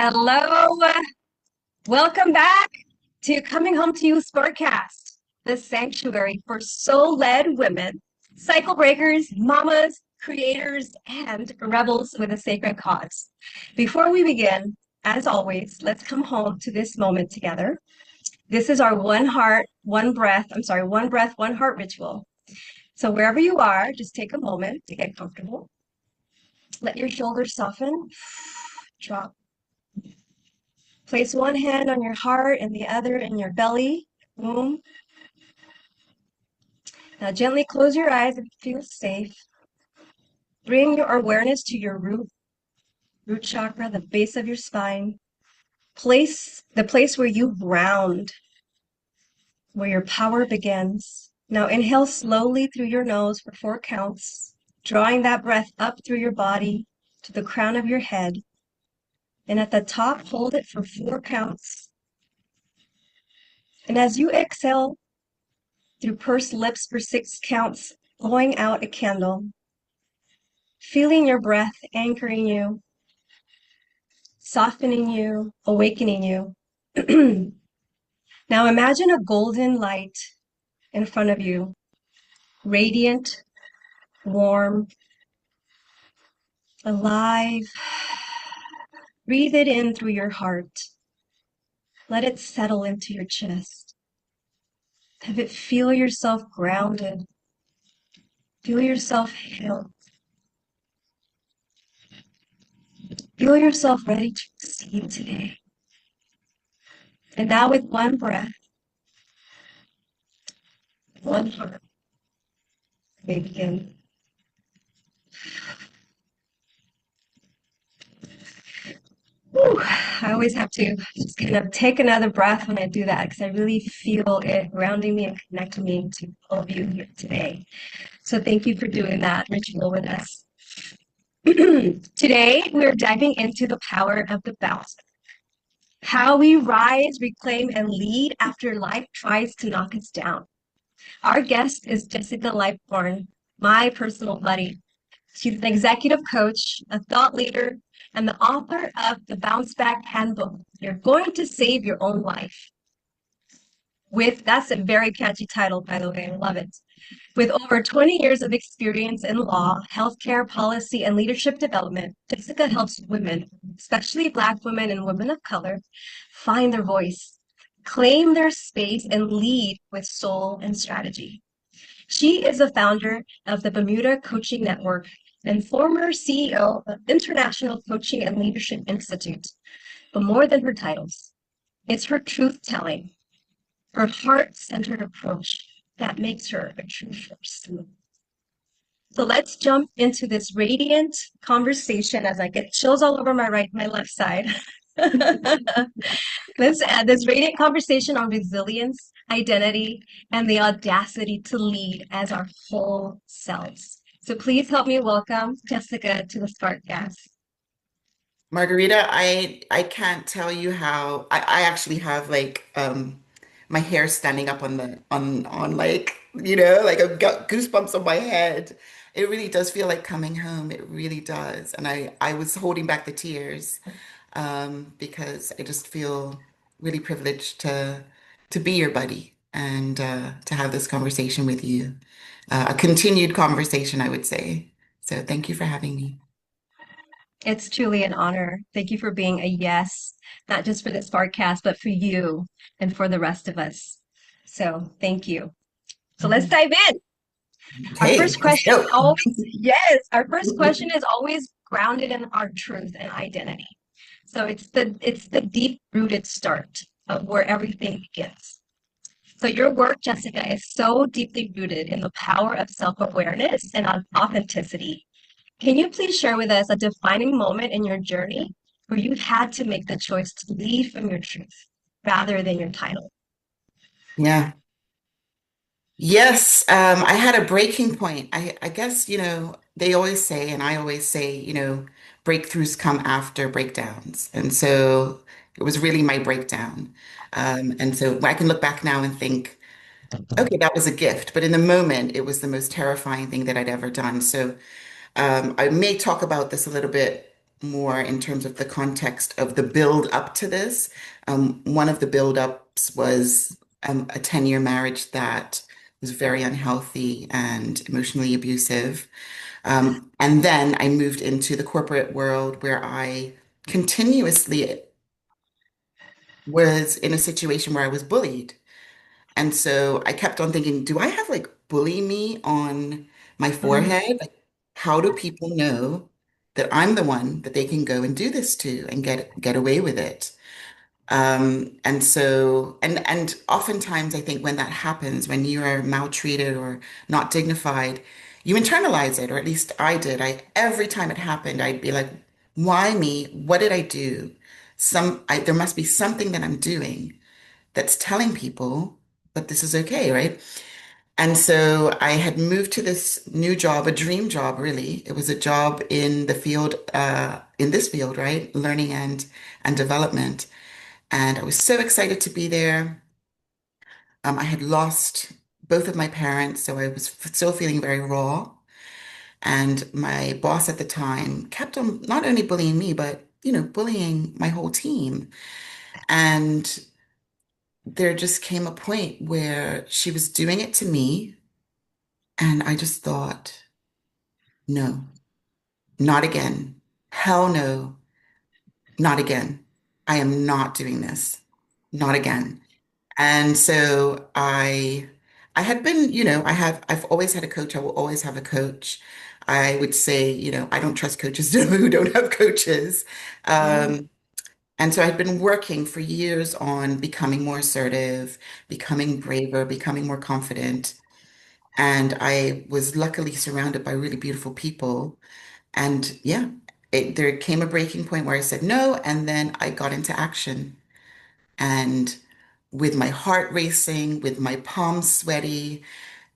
Hello, welcome back to Coming Home to You Sparkcast, the sanctuary for soul-led women, cycle breakers, mamas, creators, and rebels with a sacred cause. Before we begin, as always, let's come home to this moment together. This is our one heart, one breath, one breath, one heart ritual. So wherever you are, just take a moment to get comfortable. Let your shoulders soften, drop. Place one hand on your heart and the other in your belly. Boom. Now gently close your eyes if it feels safe. Bring your awareness to your root chakra, the base of your spine. The place where you ground, where your power begins. Now inhale slowly through your nose for 4 counts, drawing that breath up through your body to the crown of your head. And at the top, hold it for 4 counts. And as you exhale, through pursed lips for 6 counts, blowing out a candle, feeling your breath anchoring you, softening you, awakening you. Now imagine a golden light in front of you, radiant, warm, alive. Breathe it in through your heart. Let it settle into your chest. Have it feel yourself grounded. Feel yourself held. Feel yourself ready to receive today. And now with one breath, one heart, we begin. Whew. I always have to just kind of take another breath when I do that because I really feel it grounding me and connecting me to all of you here today. So thank you for doing that ritual with us. Today, we're diving into the power of the bounce. How we rise, reclaim, and lead after life tries to knock us down. Our guest is Jessica Lightbourne, my personal buddy. She's an executive coach, a thought leader, and the author of the Bounce Back Handbook. You're going to save your own life. That's a very catchy title, by the way. I love it. With over 20 years of experience in law, healthcare policy, and leadership development, Jessica helps women, especially Black women and women of color, find their voice, claim their space, and lead with soul and strategy. She is the founder of the Bermuda Coaching Network and former CEO of International Coaching and Leadership Institute. But more than her titles, it's her truth-telling, her heart-centered approach that makes her a true force. So let's jump into this radiant conversation as I get chills all over my left side. Let's add this radiant conversation on resilience, identity, and the audacity to lead as our whole selves. So please help me welcome Jessica to the Sparkcast. Margarita, I can't tell you how I actually have like my hair standing up on the on like like I've got goosebumps on my head. It really does feel like coming home. It really does. And I was holding back the tears because I just feel really privileged to be your buddy and to have this conversation with you. A continued conversation, I would say. So thank you for having me. It's truly an honor. Thank you for being a yes, not just for this Sparkcast, but for you and for the rest of us. So thank you. So let's dive in. Our Okay, first let's question go. always, yes, our first question is always grounded in our truth and identity. So it's the deep rooted start of where everything begins. So your work, Jessica, is so deeply rooted in the power of self-awareness and authenticity. Can you please share with us a defining moment in your journey where you had to make the choice to lead from your truth rather than your title? Yeah. Yes, I had a breaking point. I guess, they always say, and I always say, breakthroughs come after breakdowns. And so it was really my breakdown. And so I can look back now and think, okay, that was a gift. But in the moment, it was the most terrifying thing that I'd ever done. So I may talk about this a little bit more in terms of the context of the build up to this. One of the build ups was a 10-year marriage that was very unhealthy and emotionally abusive. And then I moved into the corporate world where I continuously was in a situation where I was bullied. And so I kept on thinking, do I have like bully me on my Mm, forehead? Like, how do people know that I'm the one that they can go and do this to and get away with it? And so, and oftentimes I think when that happens, when you are maltreated or not dignified, you internalize it, or at least I did. Every time it happened, I'd be like, why me? What did I do? There must be something that I'm doing that's telling people that this is okay, right? And so I had moved to this new job, a dream job, really. It was a job in the field, in this field, right? Learning and development. And I was so excited to be there. I had lost both of my parents, so I was still feeling very raw. And my boss at the time kept on not only bullying me, but bullying my whole team. And there just came a point where she was doing it to me, and I just thought, no, not again. Hell no, not again. I am not doing this. Not again. And so I had been, I've always had a coach. I will always have a coach. I would say, I don't trust coaches who don't have coaches. mm, Um, and so I'd been working for years on becoming more assertive, becoming braver, becoming more confident. And I was luckily surrounded by really beautiful people. And yeah, there came a breaking point where I said no, and then I got into action. And with my heart racing, with my palms sweaty,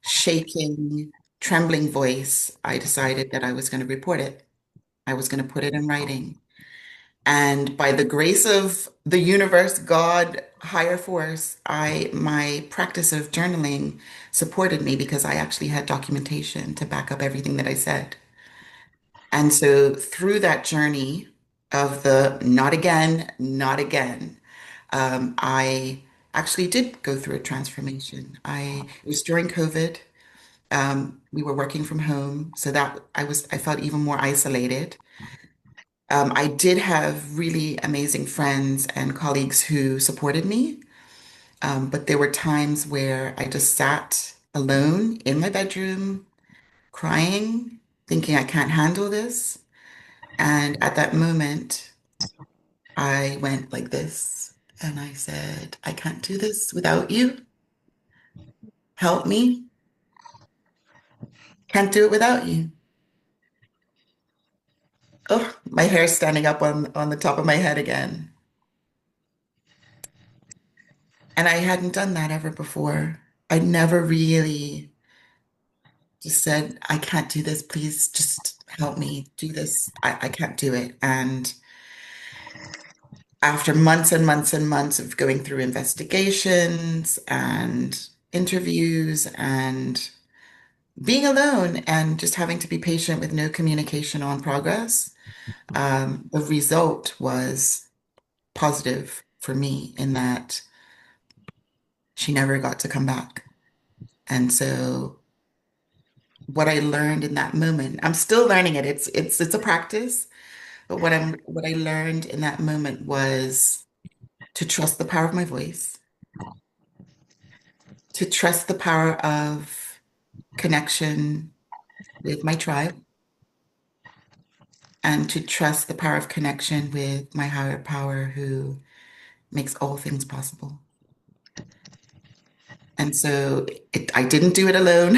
shaking, trembling voice, I decided that I was going to report it. I was going to put it in writing. And by the grace of the universe, God, higher force, my practice of journaling supported me because I actually had documentation to back up everything that I said. And so through that journey of the not again, not again, I actually did go through a transformation. It was during COVID. We were working from home, so that I felt even more isolated. I did have really amazing friends and colleagues who supported me, but there were times where I just sat alone in my bedroom, crying, thinking I can't handle this. And at that moment, I went like this and I said, I can't do this without you. Help me. Can't do it without you. Oh, my hair's standing up on the top of my head again. And I hadn't done that ever before. I never really just said, I can't do this. Please just help me do this. I can't do it. And after months and months and months of going through investigations and interviews and being alone and just having to be patient with no communication on progress, the result was positive for me in that she never got to come back. And so what I learned in that moment, I'm still learning it. It's a practice, but what I learned in that moment was to trust the power of my voice, to trust the power of connection with my tribe, and to trust the power of connection with my higher power who makes all things possible. And so I didn't do it alone.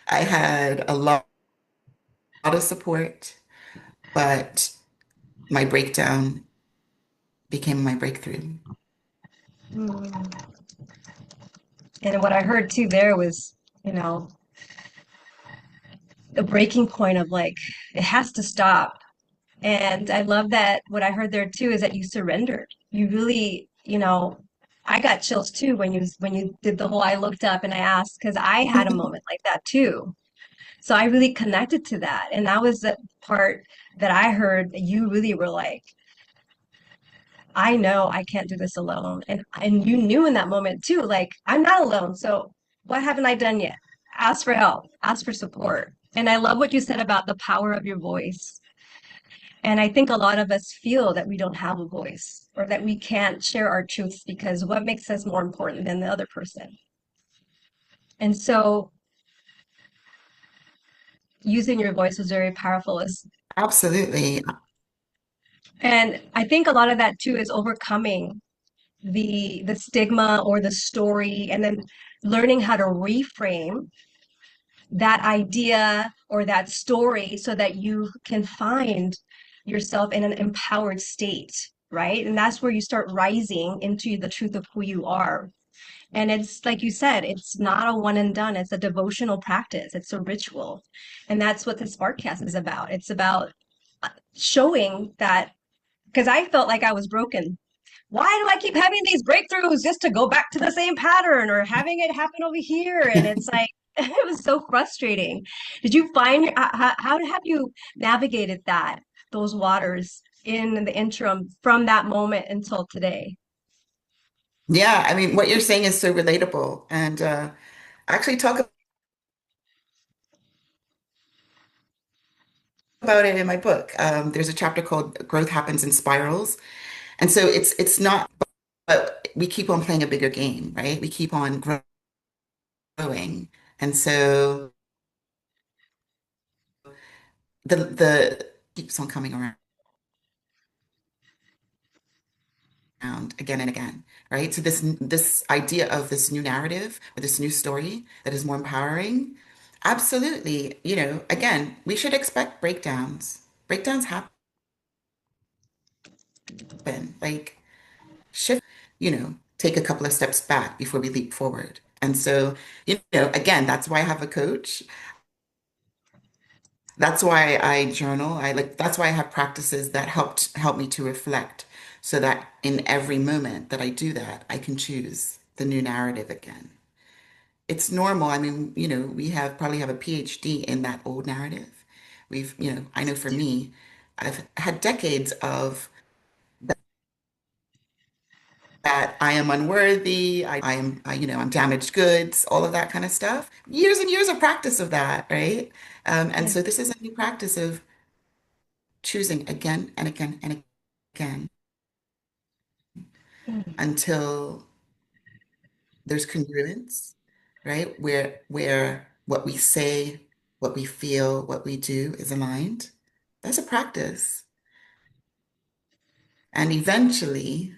I had a lot of support, but my breakdown became my breakthrough. mm. And what I heard too there was, you know, the breaking point of like, it has to stop. And I love that what I heard there too is that you surrendered. You really, I got chills too when you did the whole I looked up and I asked because I had a moment like that too. So I really connected to that. And that was the part that I heard that you really were like, I know I can't do this alone. And you knew in that moment too, like I'm not alone. So what haven't I done yet? Ask for help, ask for support. And I love what you said about the power of your voice. And I think a lot of us feel that we don't have a voice or that we can't share our truths because what makes us more important than the other person? And so using your voice is very powerful. Absolutely. And I think a lot of that too is overcoming the stigma or the story and then learning how to reframe that idea or that story so that you can find yourself in an empowered state, right? And that's where you start rising into the truth of who you are. And it's like you said, it's not a one and done, it's a devotional practice, it's a ritual. And that's what the Sparkcast is about. It's about showing that because I felt like I was broken. Why do I keep having these breakthroughs just to go back to the same pattern or having it happen over here? And it's like, it was so frustrating. Did you find, how have you navigated that, those waters in the interim from that moment until today? Yeah, I mean, what you're saying is so relatable. And I actually talk about it in my book. There's a chapter called Growth Happens in Spirals. And so it's not, but we keep on playing a bigger game, right? We keep on growing. And so the keeps on coming around again and again, right? So this idea of this new narrative or this new story that is more empowering, absolutely, again, we should expect breakdowns. Breakdowns happen, like shift, take a couple of steps back before we leap forward. And so, again, that's why I have a coach. That's why I journal. That's why I have practices that help me to reflect so that in every moment that I do that, I can choose the new narrative again. It's normal. I mean, we probably have a PhD in that old narrative. I know for me, I've had decades of that I am unworthy, I'm damaged goods, all of that kind of stuff. Years and years of practice of that, right? And Yeah. so this is a new practice of choosing again and again and again Mm, until there's congruence, right? Where what we say, what we feel, what we do is aligned. That's a practice. And eventually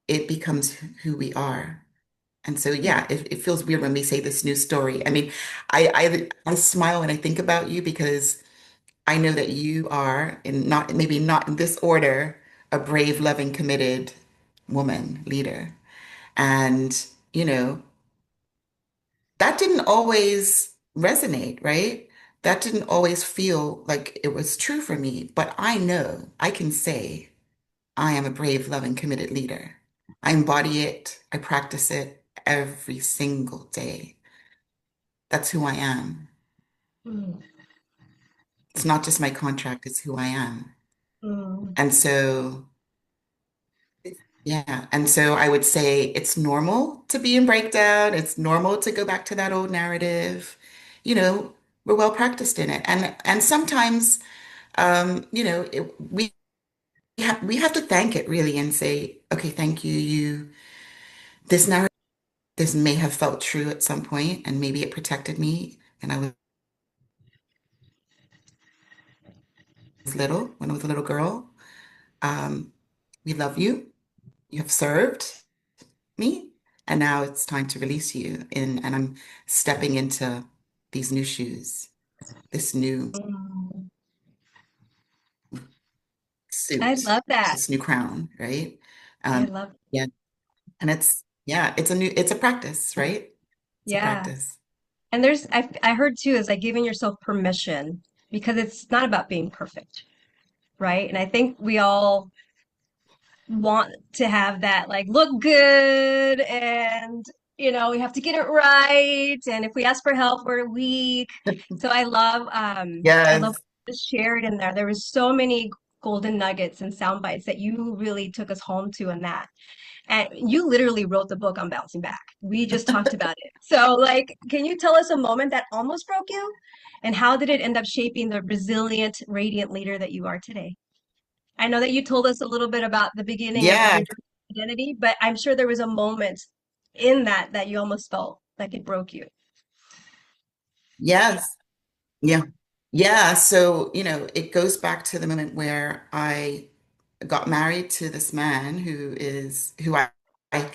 it becomes who we are. And so, mm, yeah, it feels weird when we say this new story. I mean, I smile when I think about you because I know that you are, in not maybe not in this order, a brave, loving, committed woman leader. And, you know, that didn't always resonate, right? That didn't always feel like it was true for me. But I know I can say I am a brave, loving, committed leader. I embody it, I practice it every single day. That's who I am. mm, It's not just my contract, it's who I am. mm, And so, yeah. And so I would say it's normal to be in breakdown. It's normal to go back to that old narrative. You know, we're well practiced in it. And sometimes, we have to thank it really and say, okay, thank you. This narrative, this may have felt true at some point, and maybe it protected me. And I was little, when I was a little girl. Um, we love you. You have served me, and now it's time to release you and I'm stepping into these new shoes, this new mm. I suit, love that. this new crown, right? I Um, love, yeah, and it's a practice, right? It's a yeah. practice. And I heard too, is like giving yourself permission because it's not about being perfect, right? And I think we all want to have that like look good and we have to get it right. And if we ask for help, we're weak. So I love Yes. what was shared in there. There was so many golden nuggets and sound bites that you really took us home to in that. And you literally wrote the book on bouncing back. We just talked about it. So, like, can you tell us a moment that almost broke you? And how did it end up shaping the resilient, radiant leader that you are today? I know that you told us a little bit about the beginning of Yeah. your identity, but I'm sure there was a moment in that that you almost felt like it broke you. Yes. Yeah. Yeah. So, it goes back to the moment where I got married to this man who I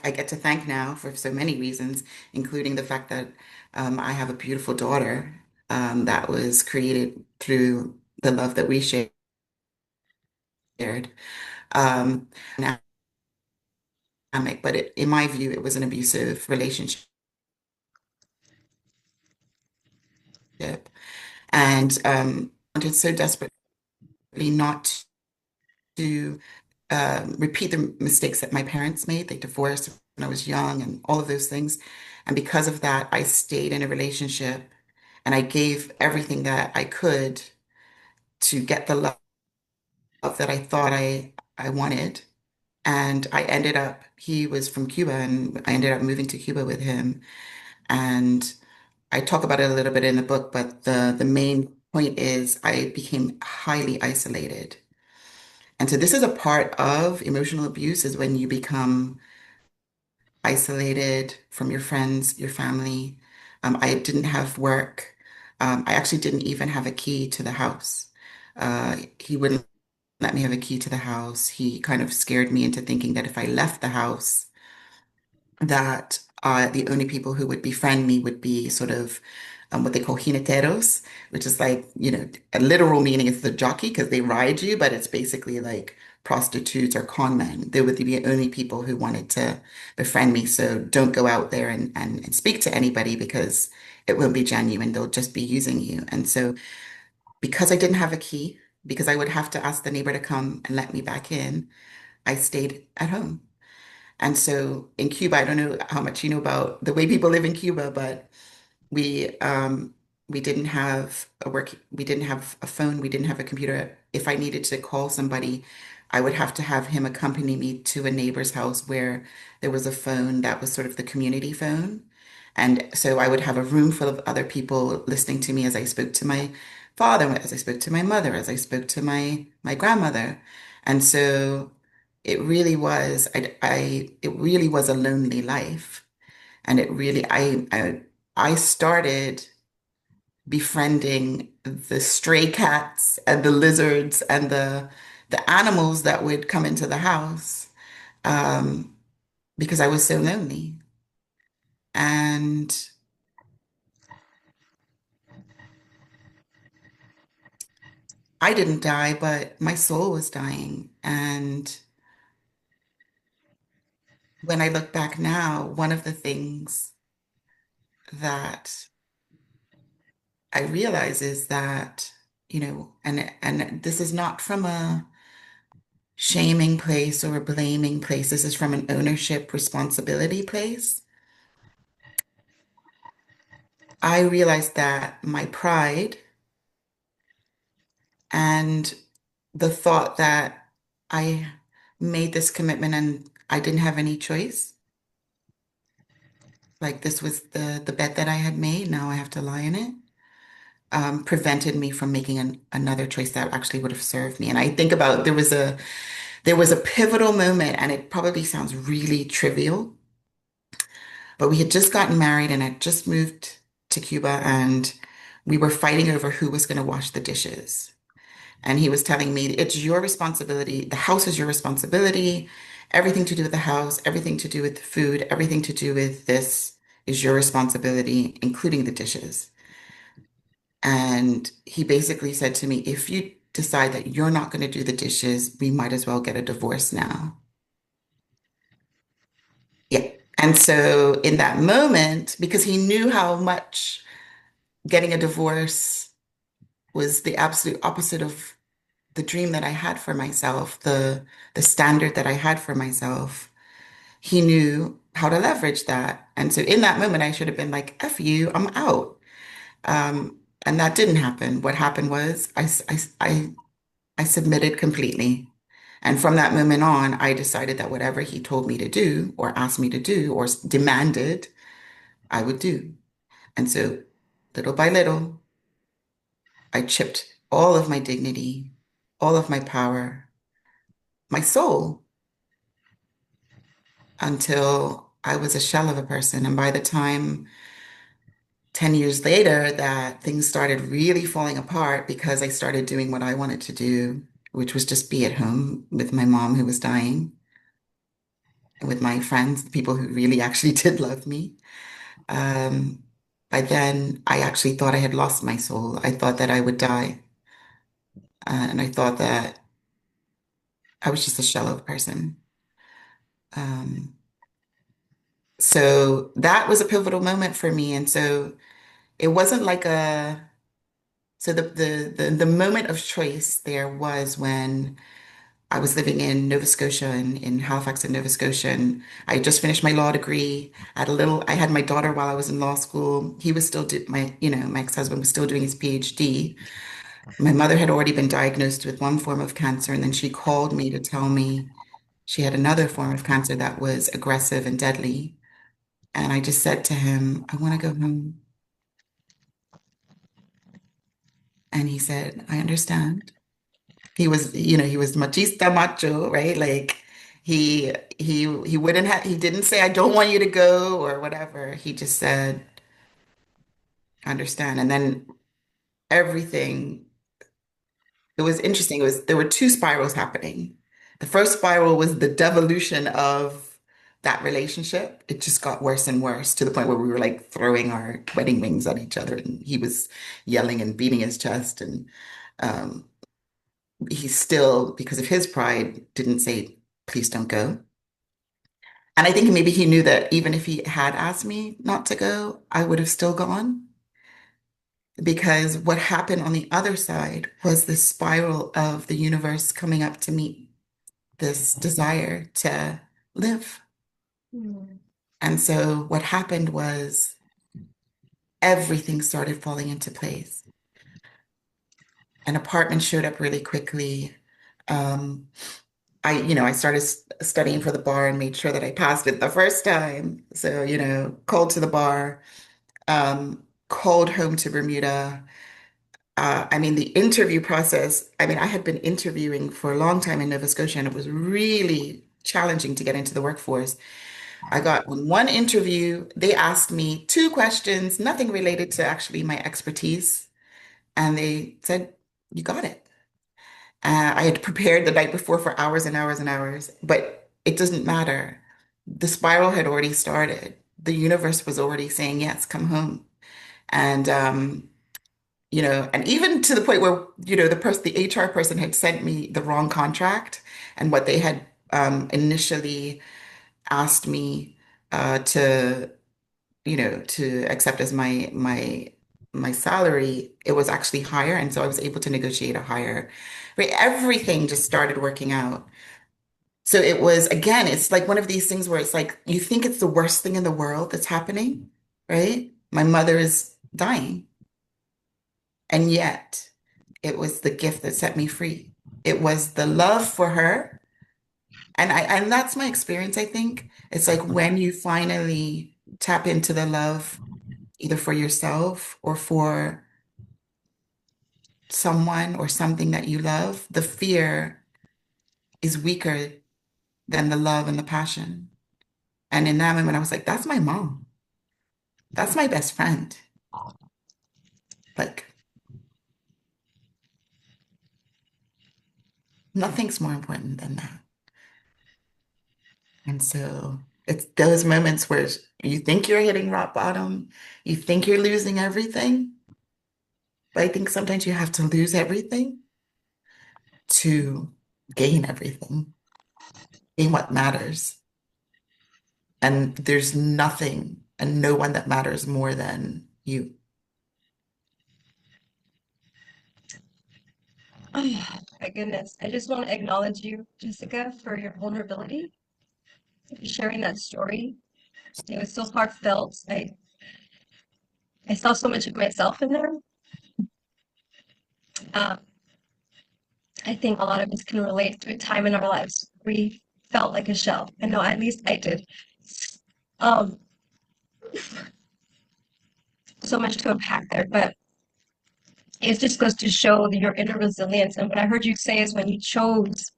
get to thank now for so many reasons, including the fact that I have a beautiful daughter that was created through the love that we shared. Um, but in my view, it was an abusive relationship. And wanted so desperately not to repeat the mistakes that my parents made. They divorced when I was young and all of those things. And because of that, I stayed in a relationship and I gave everything that I could to get the love that I thought I wanted. And he was from Cuba and I ended up moving to Cuba with him. And I talk about it a little bit in the book, but the main point is I became highly isolated. And so this is a part of emotional abuse is when you become isolated from your friends, your family. I didn't have work. I actually didn't even have a key to the house. He wouldn't let me have a key to the house. He kind of scared me into thinking that if I left the house, that the only people who would befriend me would be sort of what they call jineteros, which is like, a literal meaning is the jockey because they ride you, but it's basically like prostitutes or con men. They would be the only people who wanted to befriend me. So don't go out there and speak to anybody because it won't be genuine. They'll just be using you. And so because I didn't have a key, because I would have to ask the neighbor to come and let me back in, I stayed at home. And so in Cuba, I don't know how much you know about the way people live in Cuba, but we um, we didn't have we didn't have a phone, we didn't have a computer. If I needed to call somebody, I would have to have him accompany me to a neighbor's house where there was a phone that was sort of the community phone. And so I would have a room full of other people listening to me as I spoke to my father, as I spoke to my mother, as I spoke to my grandmother. And so it really was a lonely life. And it really, I started befriending the stray cats and the lizards and the animals that would come into the house um, because I was so lonely. And I didn't die, but my soul was dying. And when I look back now, one of the things that I realize is that, and this is not from a shaming place or a blaming place. This is from an ownership responsibility place. I realized that my pride and the thought that I made this commitment and I didn't have any choice, like this was the bet that I had made, now I have to lie in it, prevented me from making another choice that actually would have served me. And I think about there was a pivotal moment, and it probably sounds really trivial, but we had just gotten married and had just moved to Cuba, and we were fighting over who was going to wash the dishes. And he was telling me, it's your responsibility. The house is your responsibility. Everything to do with the house, everything to do with the food, everything to do with this is your responsibility, including the dishes. And he basically said to me, if you decide that you're not going to do the dishes, we might as well get a divorce now. Yeah. And so in that moment, because he knew how much getting a divorce was the absolute opposite of the dream that I had for myself, the standard that I had for myself, he knew. how to leverage that. And so in that moment, I should have been like, F you, I'm out. And that didn't happen. What happened was I submitted completely. And from that moment on, I decided that whatever he told me to do or asked me to do or demanded, I would do. And so little by little, I chipped all of my dignity, all of my power, my soul until I was a shell of a person. And by the time 10 years later that things started really falling apart because I started doing what I wanted to do, which was just be at home with my mom who was dying and with my friends, the people who really actually did love me. Um, by then, I actually thought I had lost my soul. I thought that I would die. And I thought that I was just a shell of a person. Um, so that was a pivotal moment for me. And so it wasn't like a, so the moment of choice there was when I was living in Nova Scotia in Halifax in Nova Scotia. And I had just finished my law degree. I had my daughter while I was in law school. He was still my ex-husband was still doing his PhD. My mother had already been diagnosed with one form of cancer, and then she called me to tell me she had another form of cancer that was aggressive and deadly. And I just said to him, I want to go home. And he said, I understand. He was machista macho, right? Like he wouldn't have he didn't say I don't want you to go or whatever. He just said, I understand. And then everything, it was interesting. There were two spirals happening. The first spiral was the devolution of that relationship. It just got worse and worse to the point where we were like throwing our wedding rings at each other and he was yelling and beating his chest and um he still, because of his pride, didn't say, please don't go. And I think maybe he knew that even if he had asked me not to go, I would have still gone. Because what happened on the other side was the spiral of the universe coming up to meet this desire to live. Hmm. And so what happened was everything started falling into place. An apartment showed up really quickly. Um, I started studying for the bar and made sure that I passed it the first time. So, called to the bar, called home to Bermuda. I mean, the interview process, I mean, I had been interviewing for a long time in Nova Scotia, and it was really challenging to get into the workforce. I got on one interview, they asked me two questions, nothing related to actually my expertise. And they said, you got it. I had prepared the night before for hours and hours and hours, but it doesn't matter. The spiral had already started. The universe was already saying, yes, come home. And, and even to the point where, the HR person had sent me the wrong contract and what they had initially asked me to, to accept as my salary, it was actually higher. And so I was able to negotiate a higher rate. Everything just started working out. So it was, again, it's like one of these things where it's like you think it's the worst thing in the world that's happening, right? My mother is dying. And yet it was the gift that set me free. It was the love for her. And that's my experience, I think. It's like when you finally tap into the love, either for yourself or for someone or something that you love, the fear is weaker than the love and the passion. And in that moment, I was like, that's my mom. That's my best friend. Like, nothing's more important than that. And so it's those moments where you think you're hitting rock bottom, you think you're losing everything. But I think sometimes you have to lose everything to gain everything, gain what matters. And there's nothing and no one that matters more than you. Oh, my goodness. I just want to acknowledge you, Jessica, for your vulnerability, for sharing that story. It was so heartfelt. I saw so much of myself in there. Um, I think a lot of us can relate to a time in our lives we felt like a shell. I know at least I did. Um, so much to unpack there, but it just goes to show your inner resilience. And what I heard you say is when you chose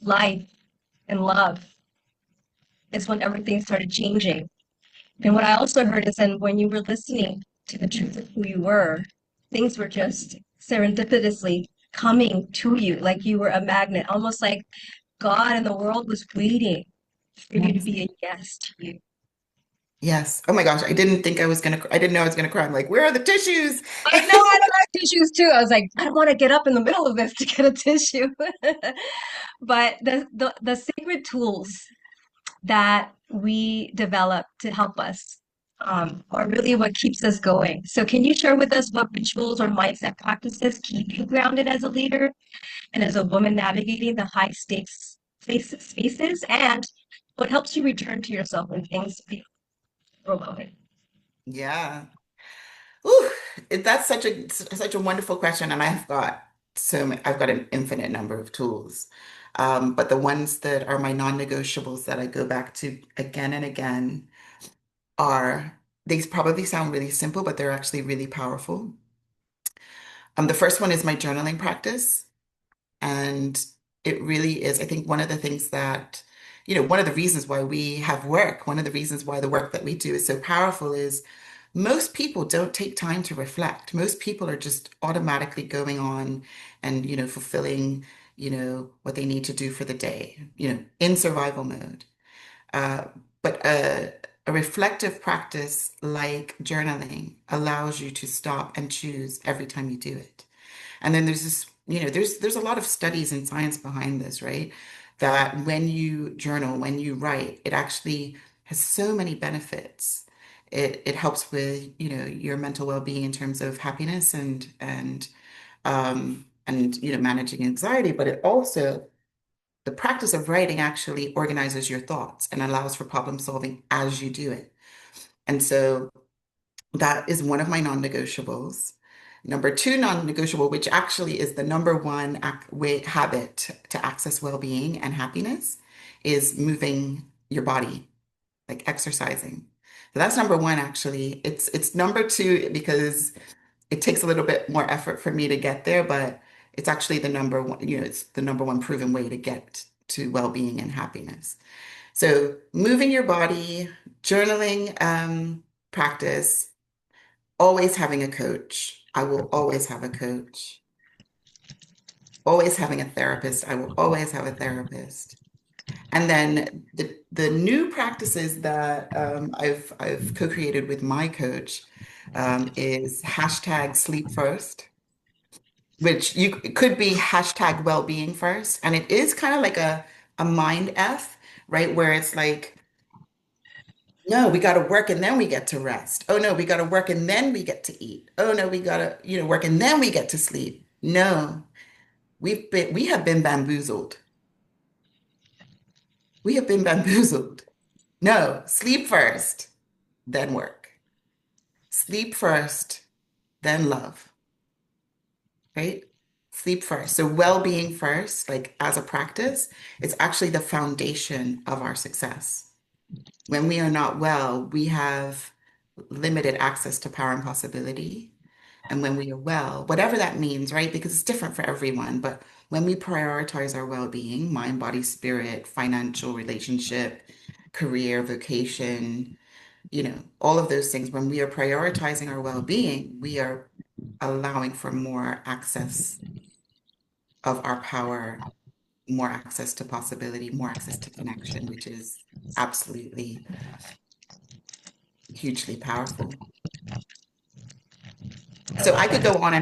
life and love is when everything started changing. And what I also heard is then when you were listening to the truth of who you were, things were just serendipitously coming to you like you were a magnet, almost like God and the world was waiting for you to Yes. be a yes to you. Yes. Oh my gosh, I didn't know I was gonna cry. I'm like, where are the tissues? I know I don't have tissues too. I was like, I don't want to get up in the middle of this to get a tissue. But the sacred tools that we develop to help us are really what keeps us going. So, can you share with us what rituals or mindset practices keep you grounded as a leader and as a woman navigating the high stakes spaces, and what helps you return to yourself when things feel overwhelming? Yeah. Ooh, that's such a wonderful question, and I've got an infinite number of tools. But the ones that are my non-negotiables that I go back to again and again are these probably sound really simple, but they're actually really powerful. The first one is my journaling practice. And it really is, I think, one of the things that, one of the reasons why we have work, one of the reasons why the work that we do is so powerful is most people don't take time to reflect. Most people are just automatically going on and, fulfilling, what they need to do for the day, in survival mode. Uh, but a reflective practice like journaling allows you to stop and choose every time you do it. And then there's this, there's a lot of studies and science behind this, right? That when you journal, when you write, it actually has so many benefits. It helps with, your mental well-being in terms of happiness and managing anxiety, but it also the practice of writing actually organizes your thoughts and allows for problem solving as you do it. And so that is one of my non-negotiables. Number two non-negotiable, which actually is the number one habit to access well-being and happiness, is moving your body, like exercising. So that's number one, actually. It's number two because it takes a little bit more effort for me to get there, but it's actually the number one, it's the number one proven way to get to well-being and happiness. So moving your body, journaling, practice, always having a coach. I will always have a coach. Always having a therapist. I will always have a therapist. And then the new practices that I've co-created with my coach is hashtag sleep first, which it could be hashtag well-being first. And it is kind of like a mind F, right? Where it's like, no, we got to work and then we get to rest. Oh no, we got to work and then we get to eat. Oh no, we got to, work and then we get to sleep. No, we have been bamboozled. We have been bamboozled. No, sleep first, then work. Sleep first, then love, right? Sleep first. So well-being first, like as a practice, it's actually the foundation of our success. When we are not well, we have limited access to power and possibility. And when we are well, whatever that means, right? Because it's different for everyone. But when we prioritize our well-being, mind, body, spirit, financial, relationship, career, vocation, all of those things, when we are prioritizing our well-being, we are allowing for more access of our power, more access to possibility, more access to connection, which is absolutely hugely powerful. So I could go on,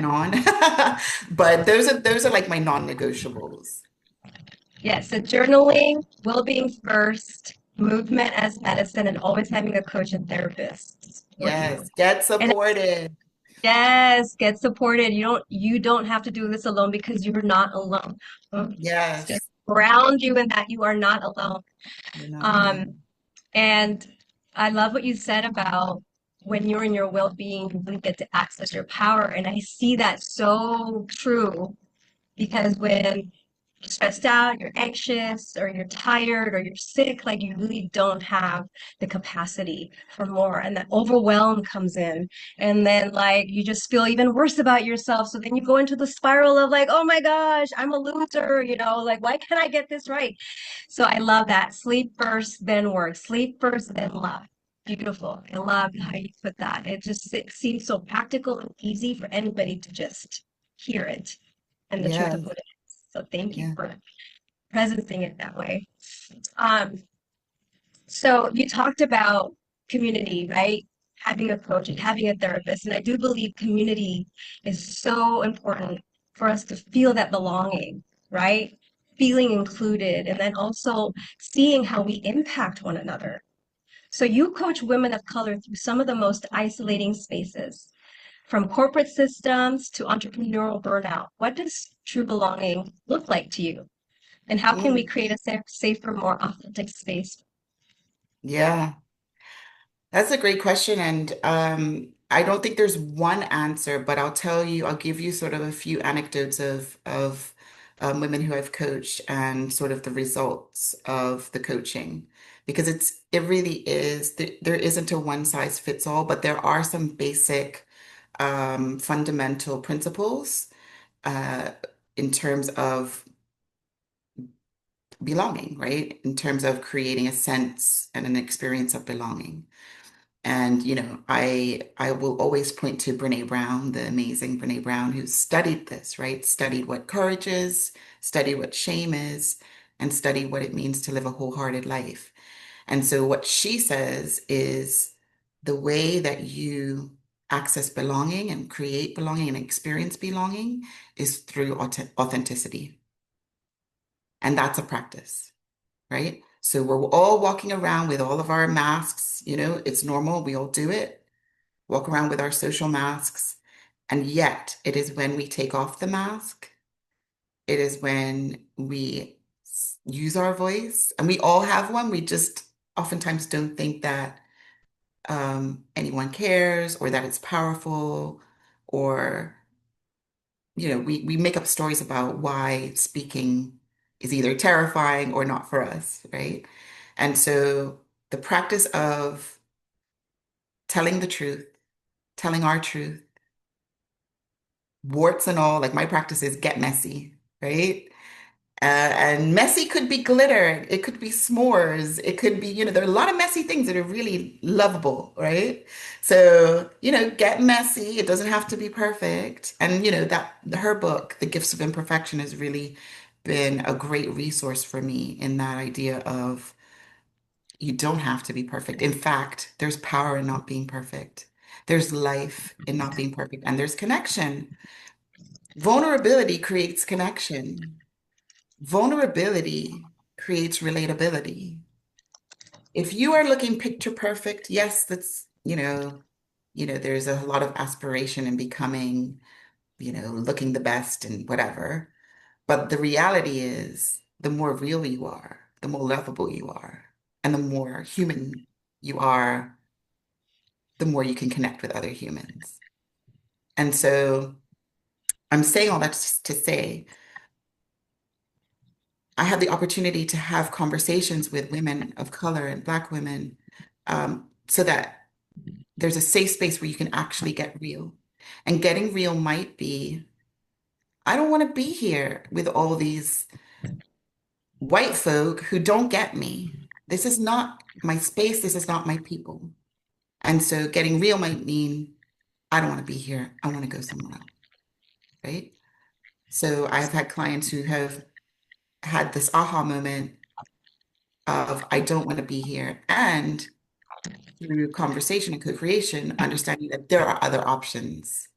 but those are like my non-negotiables. Yeah, so journaling, well-being first, movement as medicine, and always having a coach and therapist for you. Yes, get And supported. yes, get supported. You don't have to do this alone because you're not alone. Just Yes, ground you in that you are not alone. you're not Um, alone. and I love what you said about when you're in your well-being, you really get to access your power. And I see that so true because when you're stressed out, you're anxious, or you're tired, or you're sick, like you really don't have the capacity for more. And that overwhelm comes in. And then, like, you just feel even worse about yourself. So then you go into the spiral of, like, oh my gosh, I'm a loser, like, why can't I get this right? So I love that. Sleep first, then work. Sleep first, then love. Beautiful. I love how you put that. It seems so practical and easy for anybody to just hear it and the truth of Yes, what it is. So thank you yeah, for presenting it that way. Um, so you talked about community, right? Having a coach and having a therapist. And I do believe community is so important for us to feel that belonging, right? Feeling included, and then also seeing how we impact one another. So you coach women of color through some of the most isolating spaces, from corporate systems to entrepreneurial burnout. What does true belonging look like to you? And how can we mm, create a safer, more authentic space? yeah. That's a great question. And I don't think there's one answer, but I'll give you sort of a few anecdotes of women who I've coached and sort of the results of the coaching. Because it really is, there isn't a one size fits all, but there are some basic fundamental principles uh, in terms of belonging, right? In terms of creating a sense and an experience of belonging. And, I will always point to Brene Brown, the amazing Brene Brown, who studied this, right? Studied what courage is, studied what shame is, and studied what it means to live a wholehearted life. And so what she says is the way that you access belonging and create belonging and experience belonging is through authenticity. And that's a practice, right? So we're all walking around with all of our masks, it's normal, we all do it, walk around with our social masks. And yet, it is when we take off the mask, it is when we use our voice, and we all have one. We just oftentimes don't think that anyone cares or that it's powerful, or we make up stories about why speaking is either terrifying or not for us, right? And so the practice of telling the truth, telling our truth, warts and all, like my practice is get messy, right? And messy could be glitter, it could be s'mores, it could be, there are a lot of messy things that are really lovable, right? So, get messy. It doesn't have to be perfect. And, that her book, The Gifts of Imperfection, has really been a great resource for me in that idea of you don't have to be perfect. In fact, there's power in not being perfect. There's life in not being perfect, and there's connection. Vulnerability creates connection. Vulnerability creates relatability. If you are looking picture perfect, yes, there's a lot of aspiration in becoming, looking the best and whatever. But the reality is, the more real you are, the more lovable you are, and the more human you are, the more you can connect with other humans. And so I'm saying all that to say, I had the opportunity to have conversations with women of color and Black women, so that there's a safe space where you can actually get real. And getting real might be, I don't want to be here with all these white folk who don't get me. This is not my space. This is not my people. And so getting real might mean, I don't want to be here. I want to go somewhere else, right? So I've had clients who have had this aha moment of, I don't want to be here. And through conversation and co-creation, understanding that there are other options.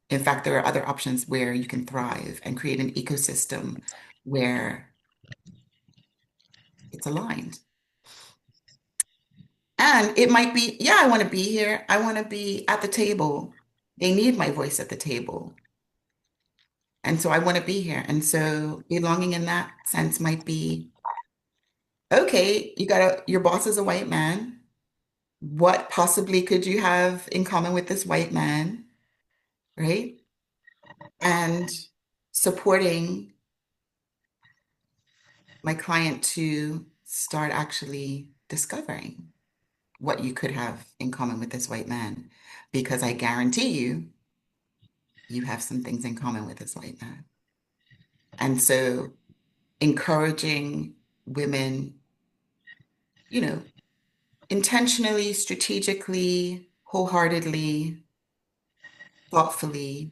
In fact, there are other options where you can thrive and create an ecosystem where it's aligned. And it might be, yeah, I want to be here. I want to be at the table. They need my voice at the table. And so I want to be here. And so belonging in that sense might be, okay, your boss is a white man. What possibly could you have in common with this white man, right? And supporting my client to start actually discovering what you could have in common with this white man. Because I guarantee you, you have some things in common with this white man. And so encouraging women, you know, intentionally, strategically, wholeheartedly, thoughtfully,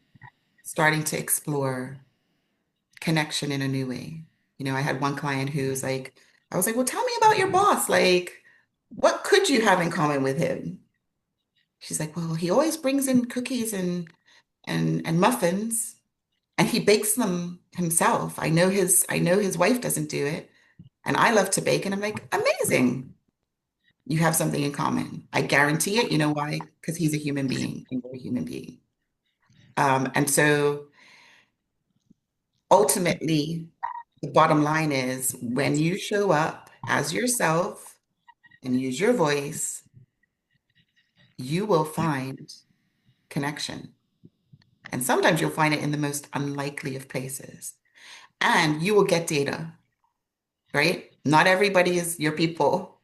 starting to explore connection in a new way. I had one client who's like, I was like, well, tell me about your boss. Like, what could you have in common with him? She's like, well, he always brings in cookies and muffins and he bakes them himself. I know his wife doesn't do it. And I love to bake. And I'm like, amazing. You have something in common. I guarantee it. You know why? Because he's a human being and we're a human being. And so ultimately, the bottom line is when you show up as yourself and use your voice, you will find connection. And sometimes you'll find it in the most unlikely of places. And you will get data, right? Not everybody is your people,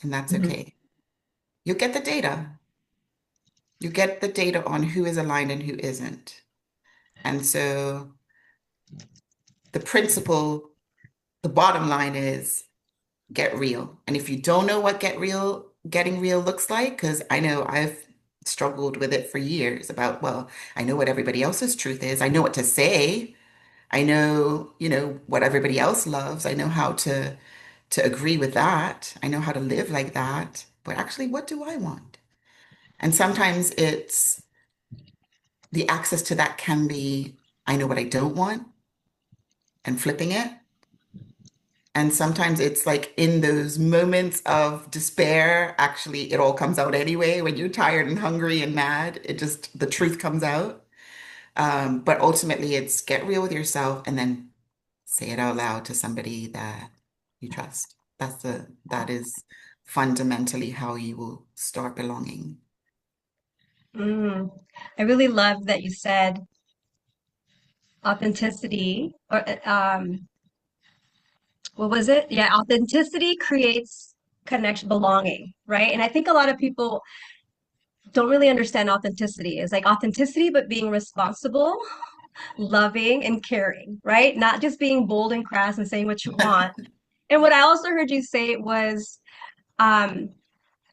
and that's Mhm. okay. You'll get the data. You get the data on who is aligned and who isn't. And so the principle, the bottom line is get real. And if you don't know what getting real looks like, because I know I've struggled with it for years about, well, I know what everybody else's truth is. I know what to say. I know, what everybody else loves. I know how to agree with that. I know how to live like that. But actually, what do I want? And sometimes it's the access to that can be, I know what I don't want and flipping it. And sometimes it's like in those moments of despair, actually, it all comes out anyway. When you're tired and hungry and mad, the truth comes out. But ultimately, it's get real with yourself and then say it out loud to somebody that you trust. That is fundamentally how you will start belonging. Mm. I really love that you said authenticity, or what was it? Yeah, authenticity creates connection, belonging, right? And I think a lot of people don't really understand authenticity. It's like authenticity, but being responsible, loving, and caring, right? Not just being bold and crass and saying what you want. And what I also heard you say was um,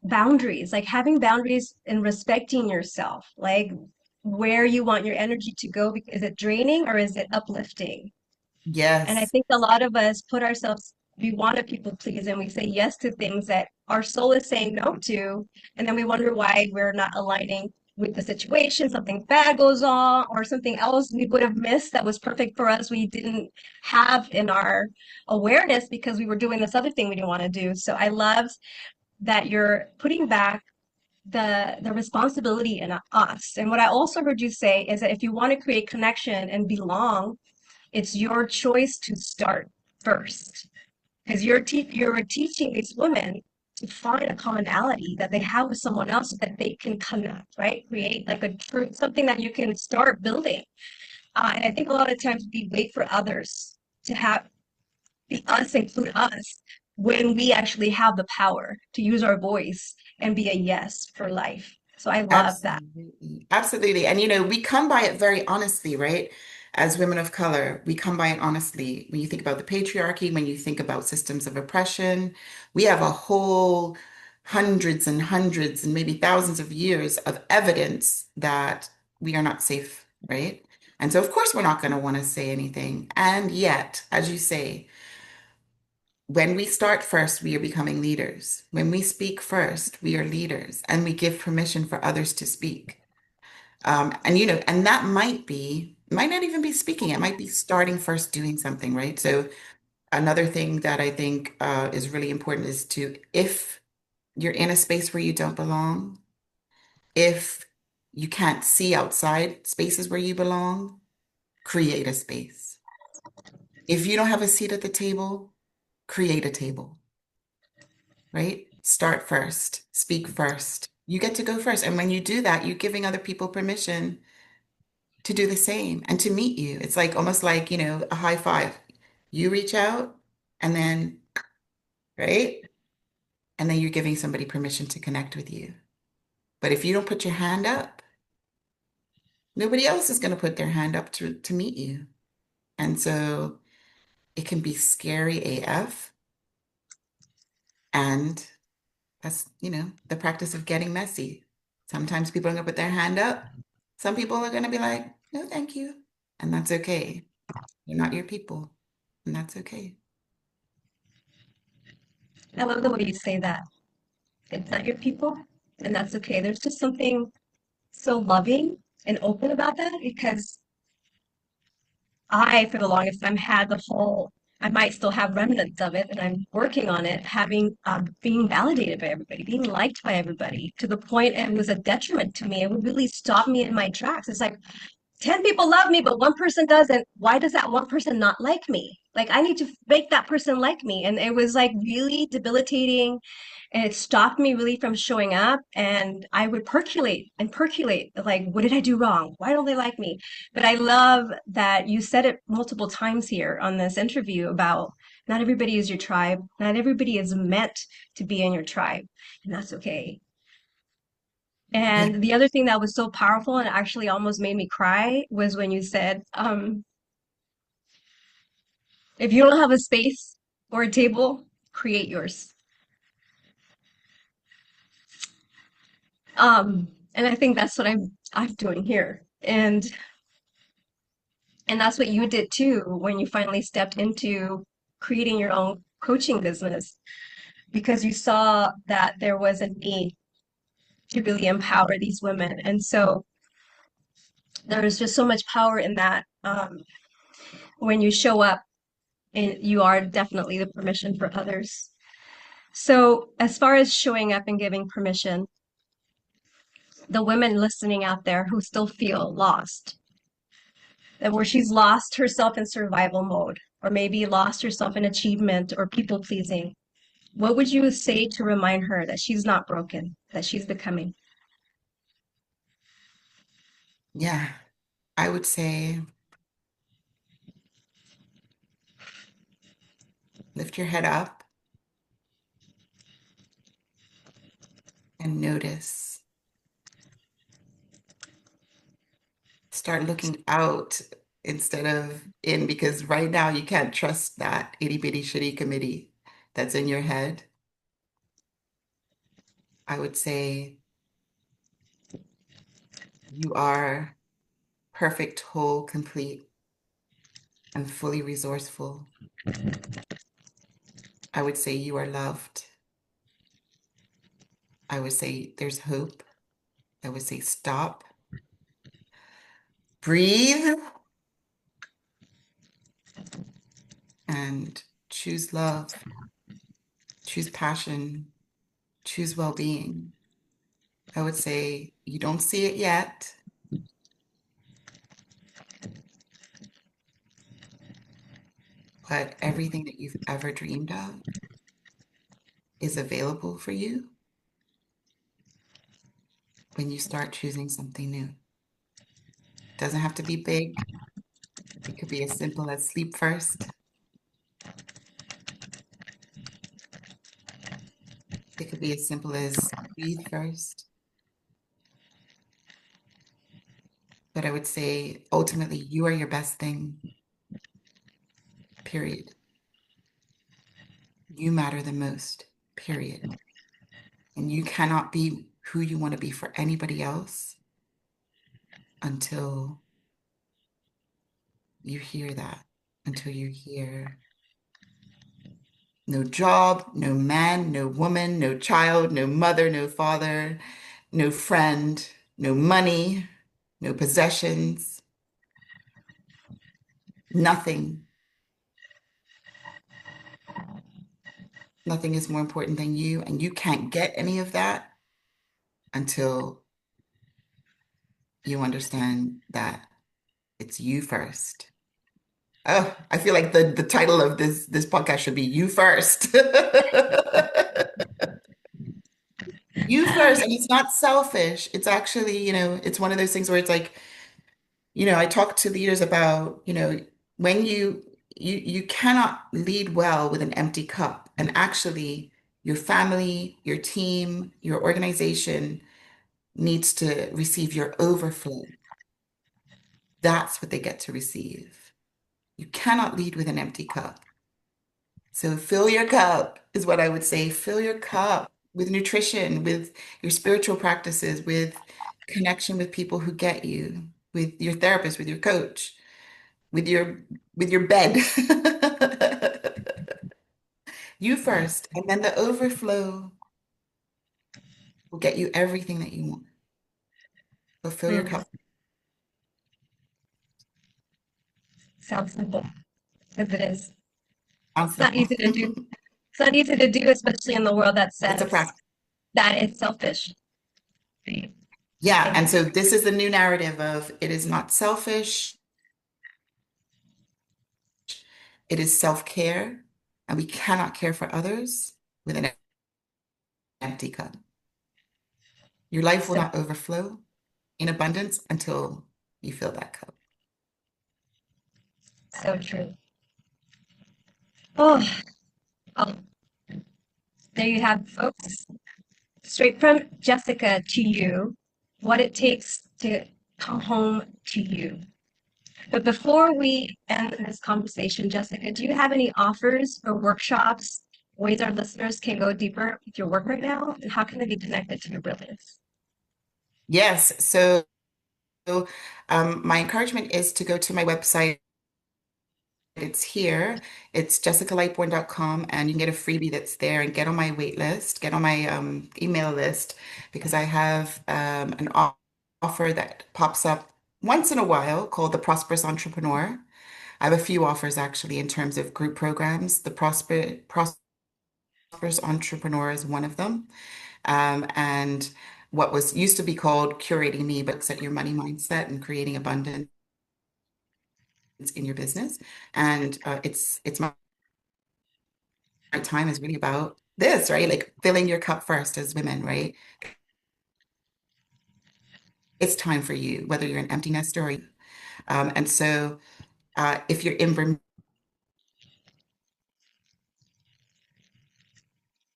boundaries, like having boundaries and respecting yourself, like where you want your energy to go. Is it draining or is it uplifting? And I Yes, think a lot of us put ourselves, we want to people please and we say yes to things that our soul is saying no to. And then we wonder why we're not aligning with the situation. Something bad goes on, or something else we would have missed that was perfect for us. We didn't have in our awareness because we were doing this other thing we didn't want to do. So I loved that you're putting back the responsibility in us. And what I also heard you say is that if you want to create connection and belong, it's your choice to start first because you're teaching these women to find a commonality that they have with someone else so that they can connect, right? Create like a true something that you can start building. And I think a lot of times we wait for others to have the us include us when we actually have the power to use our voice and be a yes for life. So I love that. absolutely. Absolutely. And we come by it very honestly, right? As women of color, we come by it honestly. When you think about the patriarchy, when you think about systems of oppression, we have a whole hundreds and hundreds and maybe thousands of years of evidence that we are not safe, right? And so, of course, we're not going to want to say anything. And yet, as you say, when we start first, we are becoming leaders. When we speak first, we are leaders and we give permission for others to speak. And that might not even be speaking, it might be starting first doing something, right? So, another thing that I think is really important is if you're in a space where you don't belong, if you can't see outside spaces where you belong, create a space. If you don't have a seat at the table, create a table, right? Start first, speak first. You get to go first. And when you do that, you're giving other people permission to do the same and to meet you. It's like almost like, a high five. You reach out and then, right? And then you're giving somebody permission to connect with you. But if you don't put your hand up, nobody else is going to put their hand up to meet you. And so it can be scary AF. And that's, the practice of getting messy. Sometimes people are going to put their hand up. Some people are going to be like, no, thank you. And that's okay. They're not your people. And that's okay. I love the way you say that. It's not your people, and that's okay. There's just something so loving and open about that because I, for the longest time, had the whole, I might still have remnants of it, and I'm working on it, having, being validated by everybody, being liked by everybody, to the point it was a detriment to me. It would really stop me in my tracks. It's like, 10 people love me, but one person doesn't. Why does that one person not like me? Like, I need to make that person like me. And it was like really debilitating. And it stopped me really from showing up. And I would percolate and percolate, like, what did I do wrong? Why don't they like me? But I love that you said it multiple times here on this interview about not everybody is your tribe, not everybody is meant to be in your tribe. And that's okay. Yeah. And the other thing that was so powerful and actually almost made me cry was when you said, if you don't have a space or a table, create yours. And I think that's what I'm doing here. And that's what you did too when you finally stepped into creating your own coaching business because you saw that there was a need to really empower these women. And so there's just so much power in that. When you show up, and you are definitely the permission for others. So, as far as showing up and giving permission, the women listening out there who still feel lost, that where she's lost herself in survival mode, or maybe lost herself in achievement or people pleasing, what would you say to remind her that she's not broken, that she's becoming? Yeah. I would say lift your head up and notice. Start looking out instead of in, because right now you can't trust that itty bitty shitty committee that's in your head. I would say you are perfect, whole, complete, and fully resourceful. I would say you are loved. I would say there's hope. I would say stop, breathe, and choose love, choose passion, choose well-being. I would say you don't see it yet, but everything that you've ever dreamed of is available for you when you start choosing something new. Doesn't have to be big. It could be as simple as sleep first. It could be as simple as breathe first. But I would say ultimately, you are your best thing, period. You matter the most, period. And you cannot be who you want to be for anybody else until you hear that, until you hear no job, no man, no woman, no child, no mother, no father, no friend, no money, no possessions, nothing. Nothing is more important than you. And you can't get any of that until you understand that it's you first. Oh, I feel like the title of this podcast should be You First. You first, and it's not selfish. It's actually, it's one of those things where it's like, I talk to leaders about, when you cannot lead well with an empty cup. And actually, your family, your team, your organization needs to receive your overflow. That's what they get to receive. You cannot lead with an empty cup. So fill your cup is what I would say. Fill your cup with nutrition, with your spiritual practices, with connection with people who get you, with your therapist, with your coach, with your bed. You first, and then the overflow will get you everything that you want. So fill your Mm, cup. sounds simple, as it is. Sounds It's not simple. easy to do. It's not easy to do, especially in the world that It's a says practice. that it's selfish. Right? Yeah, Thank and you. so this is the new narrative of it is not selfish, it is self-care, and we cannot care for others with an empty cup. Your life will So, not overflow in abundance until you fill that cup. so true. Oh, oh, there you have, folks. Straight from Jessica to you, what it takes to come home to you. But before we end this conversation, Jessica, do you have any offers or workshops, ways our listeners can go deeper with your work right now? And how can they be connected to your brilliance? Yes, so my encouragement is to go to my website. It's here. It's jessicalightbourne.com, and you can get a freebie that's there and get on my wait list, get on my email list, because I have an offer that pops up once in a while called the Prosperous Entrepreneur. I have a few offers actually in terms of group programs. The Prosperous Entrepreneur is one of them. And what was used to be called Curating Me, but looks at your money mindset and creating abundance in your business. And it's my time is really about this, right? Like filling your cup first as women, right? It's time for you, whether you're an empty nester or and so if you're in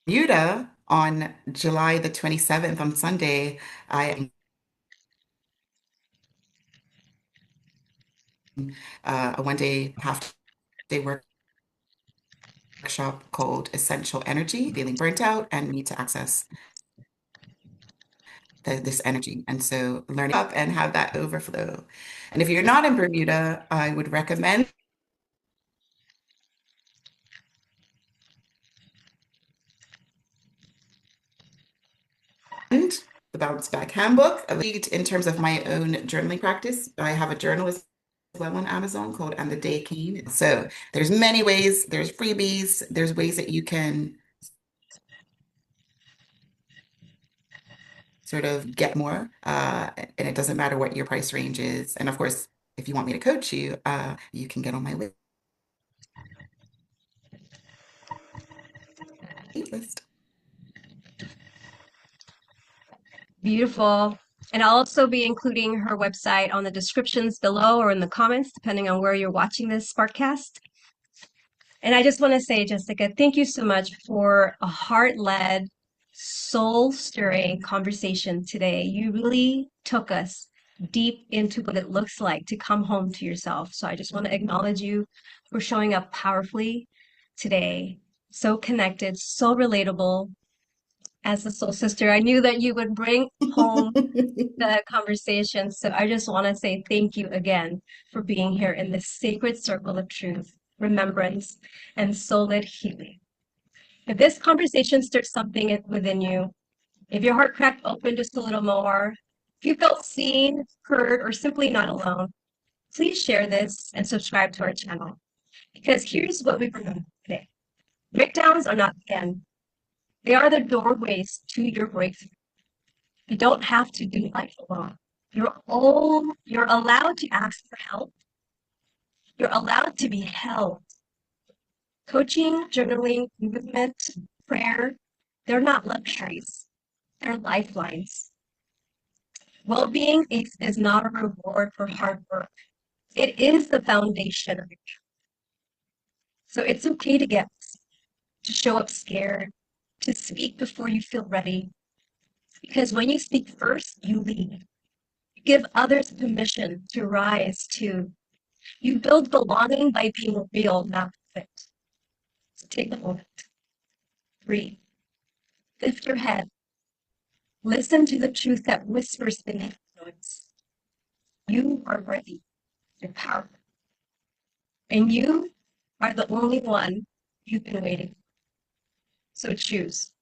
Bermuda on July the 27th on Sunday, I a one-day half-day workshop called Essential Energy, feeling burnt out and need to access this energy. And so learn up and have that overflow. And if you're not in Bermuda, I would recommend the Bounce Back Handbook. I lead in terms of my own journaling practice. I have a journal as well on Amazon called And the Day Came. So there's many ways, there's freebies, there's ways that you can sort of get more. And it doesn't matter what your price range is. And of course, if you want me to coach you, you can get on my wait list. Beautiful. And I'll also be including her website on the descriptions below or in the comments, depending on where you're watching this Sparkcast. And I just want to say, Jessica, thank you so much for a heart-led, soul-stirring conversation today. You really took us deep into what it looks like to come home to yourself. So I just want to acknowledge you for showing up powerfully today. So connected, so relatable as a soul sister. I knew that you would bring home the conversation. So I just want to say thank you again for being here in this sacred circle of truth, remembrance, and soul-led healing. If this conversation stirs something within you, if your heart cracked open just a little more, if you felt seen, heard, or simply not alone, please share this and subscribe to our channel. Because here's what we've learned today. Breakdowns are not the end. They are the doorways to your breakthrough. You don't have to do life alone. You're allowed to ask for help. You're allowed to be held. Coaching, journaling, movement, prayer, they're not luxuries. They're lifelines. Well-being is not a reward for hard work. It is the foundation of it. So it's okay to get to show up scared, to speak before you feel ready. Because when you speak first, you lead. You give others permission to rise too. You build belonging by being real, not perfect. So take a moment, breathe, lift your head, listen to the truth that whispers beneath the noise. You are worthy, you're powerful, and you are the only one you've been waiting for. So choose.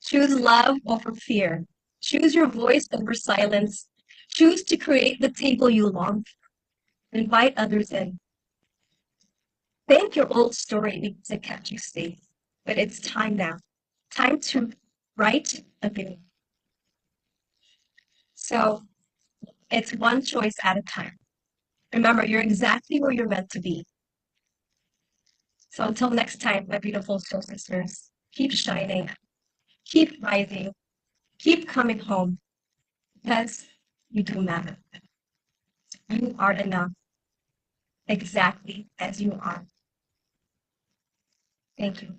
Choose love over fear. Choose your voice over silence. Choose to create the table you long for. Invite others in. Thank your old story because it kept you safe. But it's time now. Time to write again. So it's one choice at a time. Remember, you're exactly where you're meant to be. So until next time, my beautiful soul sisters, keep shining, keep rising, keep coming home because you do matter. You are enough exactly as you are. Thank you.